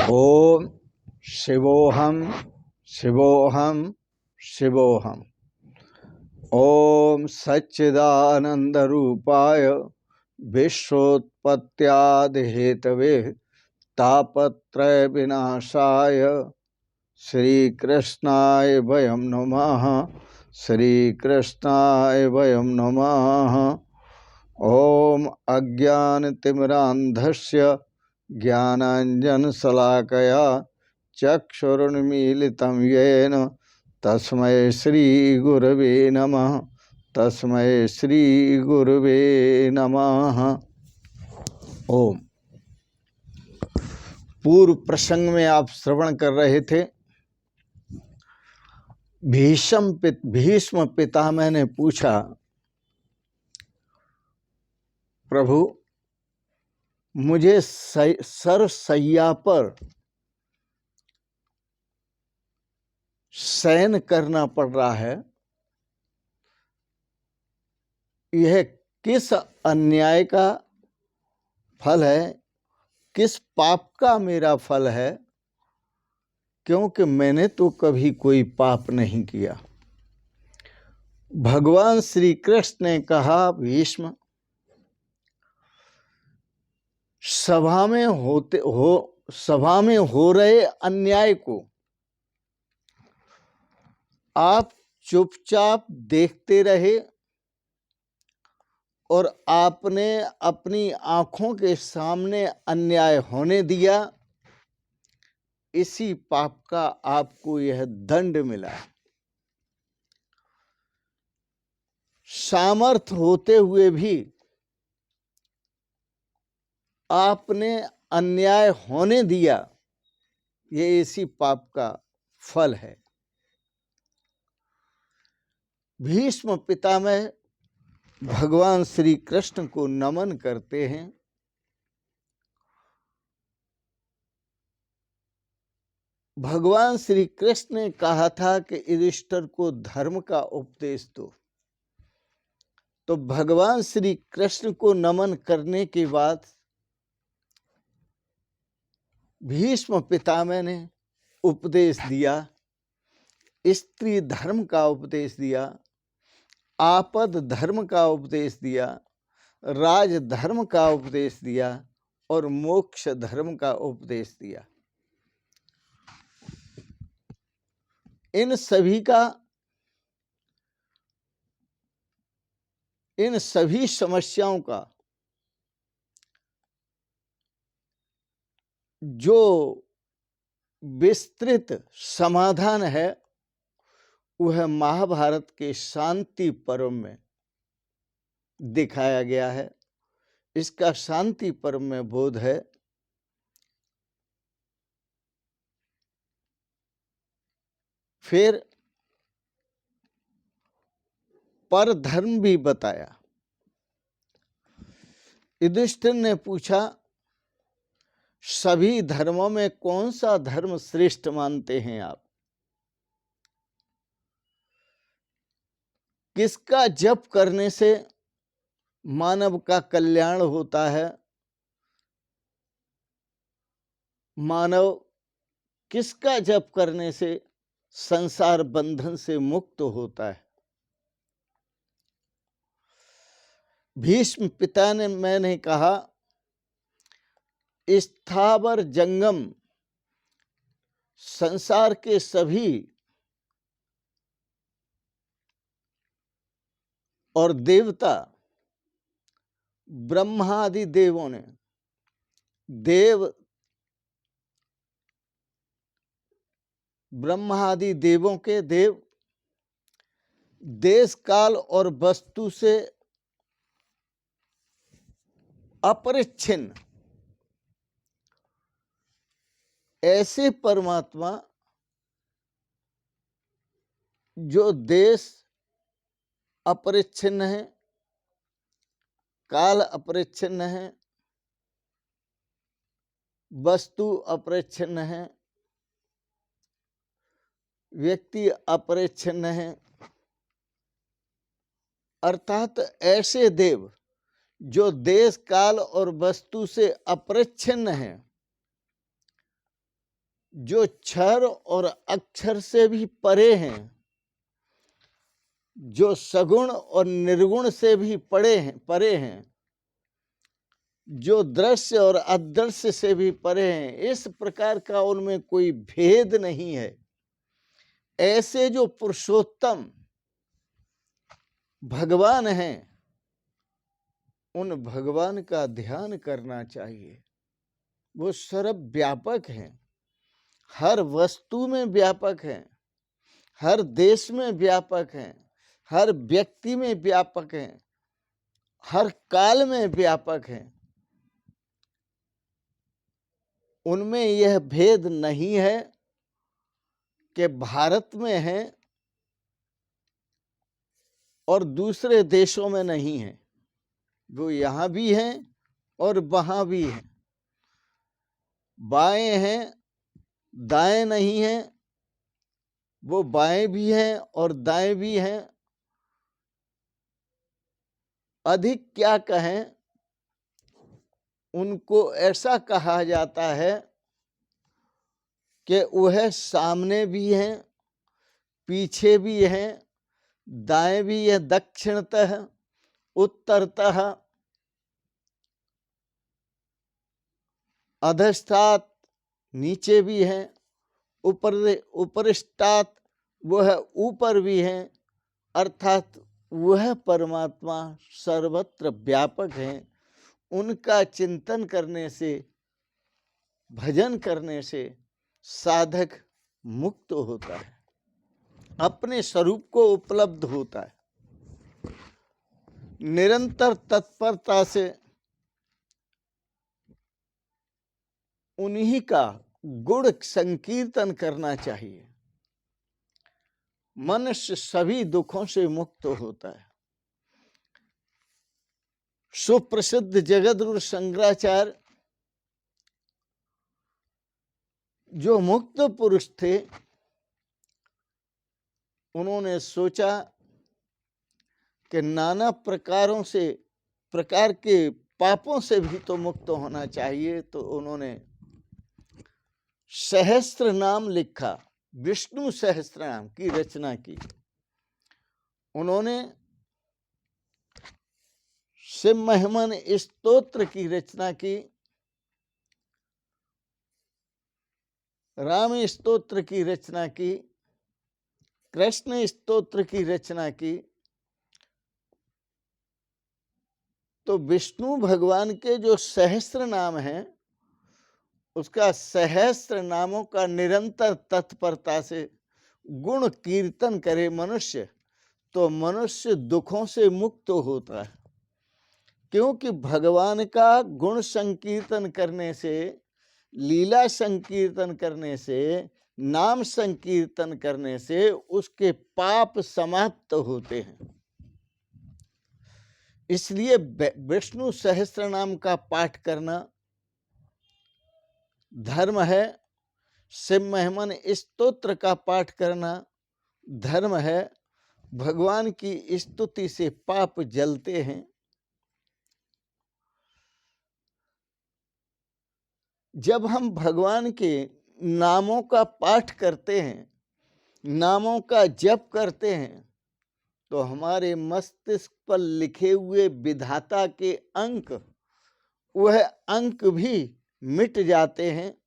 ओम शिवोहम शिवोहम शिवोहम। ओम सच्चिदानंद रूपाय विश्वोत्पत्त्यादि Hathaway तापत्रय विनाशाय श्री कृष्णाय वयं नमः। श्री कृष्णाय वयं नमः। ओम अज्ञानतिमिरान्धस्य ज्ञानाञ्जनशलाकया चक्षुरुन्मीलितं येन तस्मै श्रीगुरवे नमः। तस्मै श्रीगुरवे नमः। ओम। पूर्व प्रसंग में आप श्रवण कर रहे थे, भीष्म पितामह ने पूछा, प्रभु मुझे सरसैया पर शयन करना पड़ रहा है, यह किस अन्याय का फल है, किस पाप का मेरा फल है, क्योंकि मैंने तो कभी कोई पाप नहीं किया। भगवान श्री कृष्ण ने कहा, भीष्म सभा में हो रहे अन्याय को आप चुपचाप देखते रहे और आपने अपनी आंखों के सामने अन्याय होने दिया, इसी पाप का आपको यह दंड मिला। सामर्थ्य होते हुए भी आपने अन्याय होने दिया, ये इसी पाप का फल है। भीष्म पितामह भगवान श्री कृष्ण को नमन करते हैं। भगवान श्री कृष्ण ने कहा था कि युधिष्ठिर को धर्म का उपदेश दो, तो भगवान श्री कृष्ण को नमन करने के बाद भीष्म पितामह ने उपदेश दिया, स्त्री धर्म का उपदेश दिया, आपद धर्म का उपदेश दिया, राज धर्म का उपदेश दिया और मोक्ष धर्म का उपदेश दिया। इन सभी समस्याओं का जो विस्तृत समाधान है वह महाभारत के शांति पर्व में दिखाया गया है। इसका शांति पर्व में बोध है। फिर पर धर्म भी बताया। युधिष्ठिर ने पूछा, सभी धर्मों में कौन सा धर्म श्रेष्ठ मानते हैं आप? किसका जप करने से मानव का कल्याण होता है? मानव किसका जप करने से संसार बंधन से मुक्त होता है? भीष्म पिता ने मैंने कहा, स्थावर जंगम संसार के सभी और देवता ब्रह्मादि देवों ने ब्रह्मादि देवों के देव देश काल और वस्तु से अपरिच्छिन्न ऐसे परमात्मा जो देश अपरिच्छिन्न है, काल अपरिच्छिन्न है, वस्तु अपरिच्छिन्न है, व्यक्ति अपरिच्छिन्न है, अर्थात ऐसे देव जो देश काल और वस्तु से अपरिच्छिन्न है, जो क्षर और अक्षर से भी परे हैं, जो सगुण और निर्गुण से भी परे हैं, जो दृश्य और अदृश्य से भी परे हैं, इस प्रकार का उनमें कोई भेद नहीं है। ऐसे जो पुरुषोत्तम भगवान हैं, उन भगवान का ध्यान करना चाहिए। वो सर्वव्यापक हैं, हर वस्तु में व्यापक हैं, हर देश में व्यापक हैं, हर व्यक्ति में व्यापक हैं, हर काल में व्यापक हैं। उनमें यह भेद नहीं है कि भारत में है और दूसरे देशों में नहीं है। वो यहाँ भी हैं और वहाँ भी हैं, बाएं हैं दाएं नहीं हैं, वो बाएं भी हैं और दाएं भी हैं। अधिक क्या कहें, उनको ऐसा कहा जाता है कि वह सामने भी हैं, पीछे भी हैं, दाएं भी है, दक्षिणतः उत्तरतः, अधस्तात् नीचे भी हैं, उपरिष्टात् वह ऊपर भी हैं। अर्थात वह परमात्मा सर्वत्र व्यापक हैं। उनका चिंतन करने से, भजन करने से साधक मुक्त होता है, अपने स्वरूप को उपलब्ध होता है। निरंतर तत्परता से उन्हीं का गुण संकीर्तन करना चाहिए। मनुष्य सभी दुखों से मुक्त होता है। सुप्रसिद्ध जगद्गुरु शंकराचार्य जो मुक्त पुरुष थे, उन्होंने सोचा कि नाना प्रकार के पापों से भी तो मुक्त होना चाहिए। तो उन्होंने सहस्त्र नाम लिखा, विष्णु सहस्त्र नाम की रचना की। उन्होंने शिव महिमन स्तोत्र की रचना की, राम स्तोत्र की रचना की, कृष्ण स्तोत्र की रचना की। तो विष्णु भगवान के जो सहस्त्र नाम हैं, उसका सहस्त्र नामों का निरंतर तत्परता से गुण कीर्तन करे मनुष्य, तो मनुष्य दुखों से मुक्त होता है। क्योंकि भगवान का गुण संकीर्तन करने से, लीला संकीर्तन करने से, नाम संकीर्तन करने से उसके पाप समाप्त होते हैं। इसलिए विष्णु सहस्त्र नाम का पाठ करना धर्म है, शिव महिमन स्तोत्र का पाठ करना धर्म है। भगवान की स्तुति से पाप जलते हैं। जब हम भगवान के नामों का पाठ करते हैं, नामों का जप करते हैं, तो हमारे मस्तिष्क पर लिखे हुए विधाता के अंक, वह अंक भी मिट जाते हैं,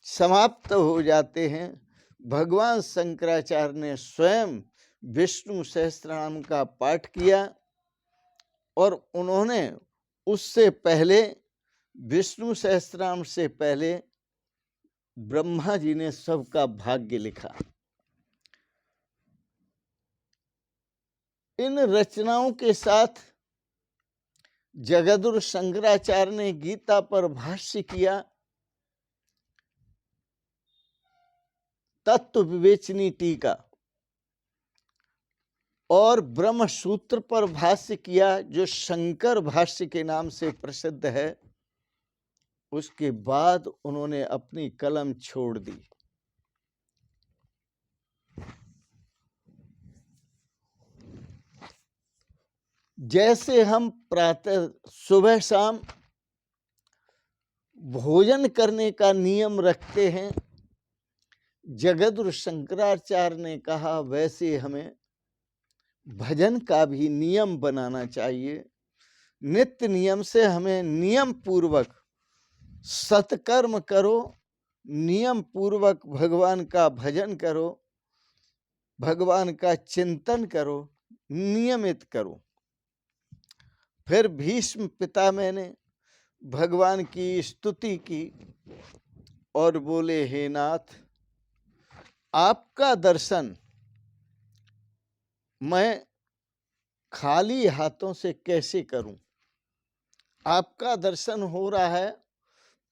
समाप्त हो जाते हैं। भगवान शंकराचार्य ने स्वयं विष्णु सहस्त्रनाम का पाठ किया और उन्होंने उससे पहले, विष्णु सहस्त्रनाम से पहले ब्रह्मा जी ने सबका भाग्य लिखा। इन रचनाओं के साथ जगद्गुरु शंकराचार्य ने गीता पर भाष्य किया, तत्व विवेचनी टीका, और ब्रह्म सूत्र पर भाष्य किया, जो शंकर भाष्य के नाम से प्रसिद्ध है। उसके बाद उन्होंने अपनी कलम छोड़ दी। जैसे हम प्रातः सुबह शाम भोजन करने का नियम रखते हैं, जगद्गुरु शंकराचार्य ने कहा, वैसे हमें भजन का भी नियम बनाना चाहिए। नित्य नियम से हमें नियम पूर्वक सत्कर्म करो, नियम पूर्वक भगवान का भजन करो, भगवान का चिंतन करो, नियमित करो। फिर भीष्म पितामह ने भगवान की स्तुति की और बोले, हे नाथ, आपका दर्शन मैं खाली हाथों से कैसे करूं? आपका दर्शन हो रहा है,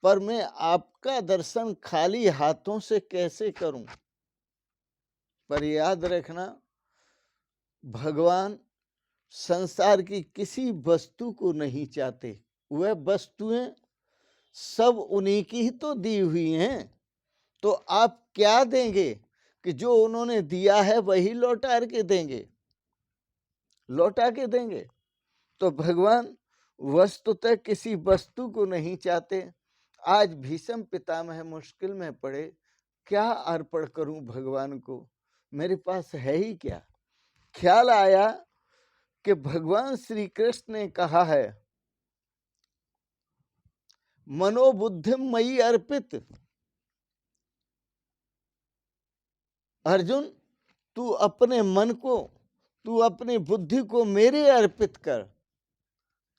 पर मैं आपका दर्शन खाली हाथों से कैसे करूं? पर याद रखना, भगवान संसार की किसी वस्तु को नहीं चाहते। वह वस्तुएं सब उन्हीं की ही तो दी हुई हैं। तो आप क्या देंगे कि जो उन्होंने दिया है वही लौटा के देंगे, लौटा के देंगे। तो भगवान वस्तुतः किसी वस्तु को नहीं चाहते। आज भीष्म पितामह मुश्किल में पड़े, क्या अर्पण करूं भगवान को, मेरे पास है ही क्या? ख्याल आया कि भगवान श्री कृष्ण ने कहा है, मनोबुद्धि मयि अर्पित। अर्जुन, तू अपने मन को, तू अपनी बुद्धि को मेरे अर्पित कर।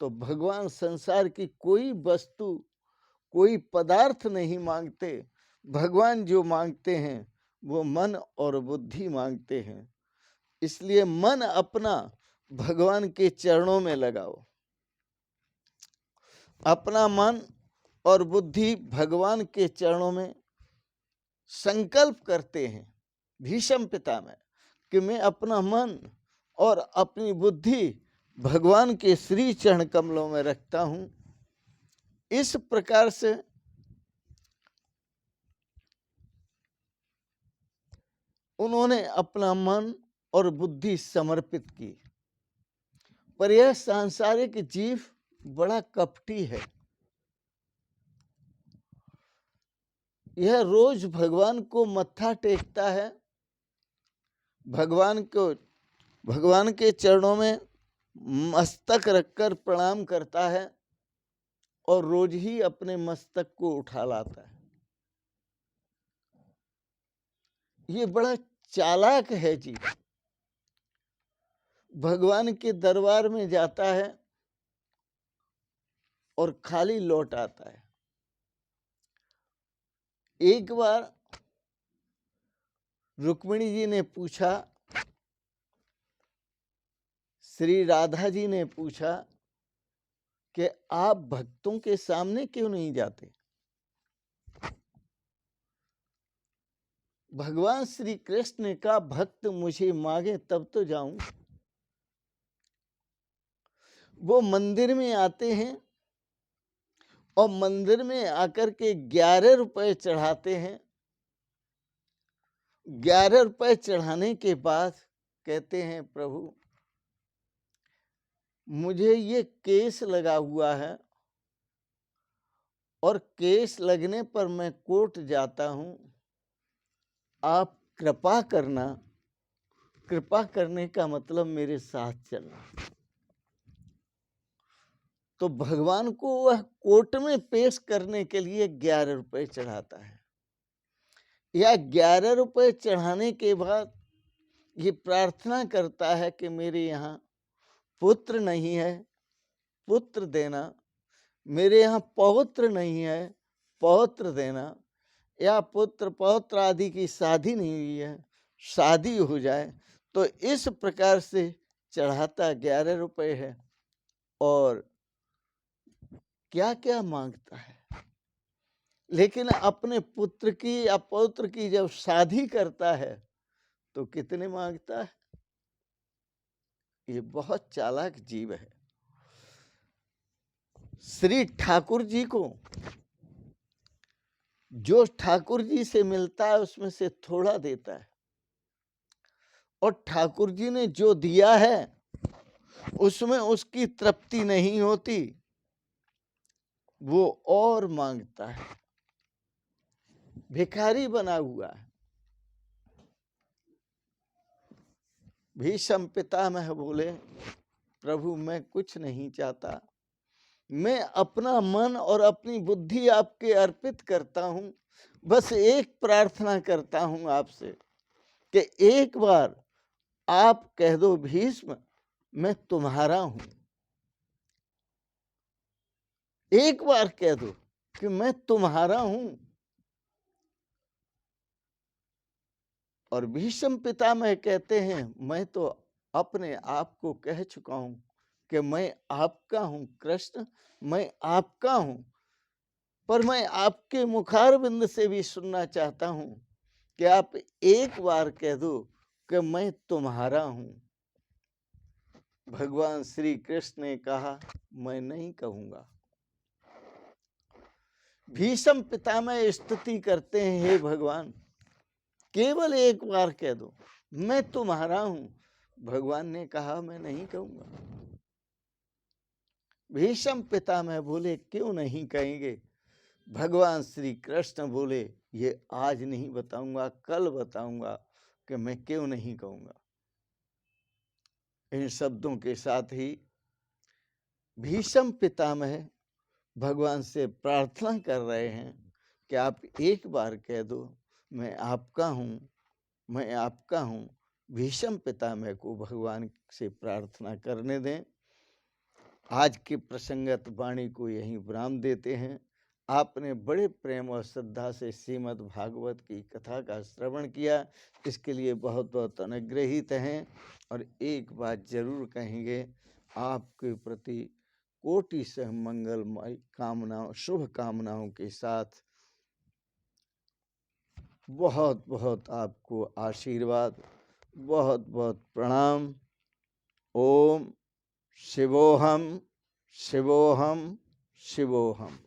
तो भगवान संसार की कोई वस्तु, कोई पदार्थ नहीं मांगते। भगवान जो मांगते हैं वो मन और बुद्धि मांगते हैं। इसलिए मन अपना भगवान के चरणों में लगाओ, अपना मन और बुद्धि भगवान के चरणों में संकल्प करते हैं भीष्म पितामह कि मैं अपना मन और अपनी बुद्धि भगवान के श्री चरण कमलों में रखता हूं। इस प्रकार से उन्होंने अपना मन और बुद्धि समर्पित की। पर यह सांसारिक जीव बड़ा कपटी है। यह रोज भगवान को मत्था टेकता है, भगवान के चरणों में मस्तक रखकर प्रणाम करता है और रोज ही अपने मस्तक को उठा लाता है। ये बड़ा चालाक है जी। भगवान के दरबार में जाता है और खाली लौट आता है। एक बार रुक्मिणी जी ने पूछा, श्री राधा जी ने पूछा कि आप भक्तों के सामने क्यों नहीं जाते? भगवान श्री कृष्ण ने कहा, भक्त मुझे मांगे तब तो जाऊं। वो मंदिर में आते हैं और मंदिर में आकर के 11 रुपए चढ़ाते हैं। 11 रुपए चढ़ाने के बाद कहते हैं, प्रभु मुझे ये केस लगा हुआ है और केस लगने पर मैं कोर्ट जाता हूं, आप कृपा करना। कृपा करने का मतलब मेरे साथ चलना। तो भगवान को वह कोर्ट में पेश करने के लिए 11 रुपए चढ़ाता है। या 11 रुपए चढ़ाने के बाद ये प्रार्थना करता है कि मेरे यहाँ पुत्र नहीं है, पुत्र देना। मेरे यहाँ पौत्र नहीं है, पौत्र देना। या पुत्र पौत्र आदि की शादी नहीं हुई है, शादी हो जाए। तो इस प्रकार से चढ़ाता 11 रुपए है। और क्या क्या मांगता है, लेकिन अपने पुत्र की या पौत्र की जब शादी करता है तो कितने मांगता है? ये बहुत चालाक जीव है। श्री ठाकुर जी को जो ठाकुर जी से मिलता है उसमें से थोड़ा देता है, और ठाकुर जी ने जो दिया है उसमें उसकी तृप्ति नहीं होती, वो और मांगता है। भिखारी बना हुआ है। भीष्म पितामह बोले, प्रभु मैं कुछ नहीं चाहता, मैं अपना मन और अपनी बुद्धि आपके अर्पित करता हूं। बस एक प्रार्थना करता हूं आपसे कि एक बार आप कह दो भीष्म मैं तुम्हारा हूं। एक बार कह दो कि मैं तुम्हारा हूं। और भीष्म पितामह कहते हैं, मैं तो अपने आप को कह चुका हूं कि मैं आपका हूं कृष्ण, मैं आपका हूं। पर मैं आपके मुखारविंद से भी सुनना चाहता हूं कि आप एक बार कह दो कि मैं तुम्हारा हूं। भगवान श्री कृष्ण ने कहा, मैं नहीं कहूंगा। भीष्म पितामह स्तुति करते हैं, हे भगवान केवल एक बार कह दो मैं तुम्हारा हूं। भगवान ने कहा, मैं नहीं कहूंगा। भीष्म पितामह बोले, क्यों नहीं कहेंगे? भगवान श्री कृष्ण बोले, ये आज नहीं बताऊंगा, कल बताऊंगा कि मैं क्यों नहीं कहूंगा। इन शब्दों के साथ ही भीष्म पितामह भगवान से प्रार्थना कर रहे हैं कि आप एक बार कह दो मैं आपका हूं, मैं आपका हूं। भीष्म पितामह को भगवान से प्रार्थना करने दें। आज के प्रसंगत वाणी को यहीं विराम देते हैं। आपने बड़े प्रेम और श्रद्धा से श्रीमद् भागवत की कथा का श्रवण किया, इसके लिए बहुत बहुत अनुग्रहित हैं। और एक बात जरूर कहेंगे, आपके प्रति कोटि से मंगलमय कामनाओं, शुभ कामनाओं के साथ बहुत बहुत आपको आशीर्वाद, बहुत बहुत प्रणाम। ओम शिवोहम शिवोहम शिवोहम।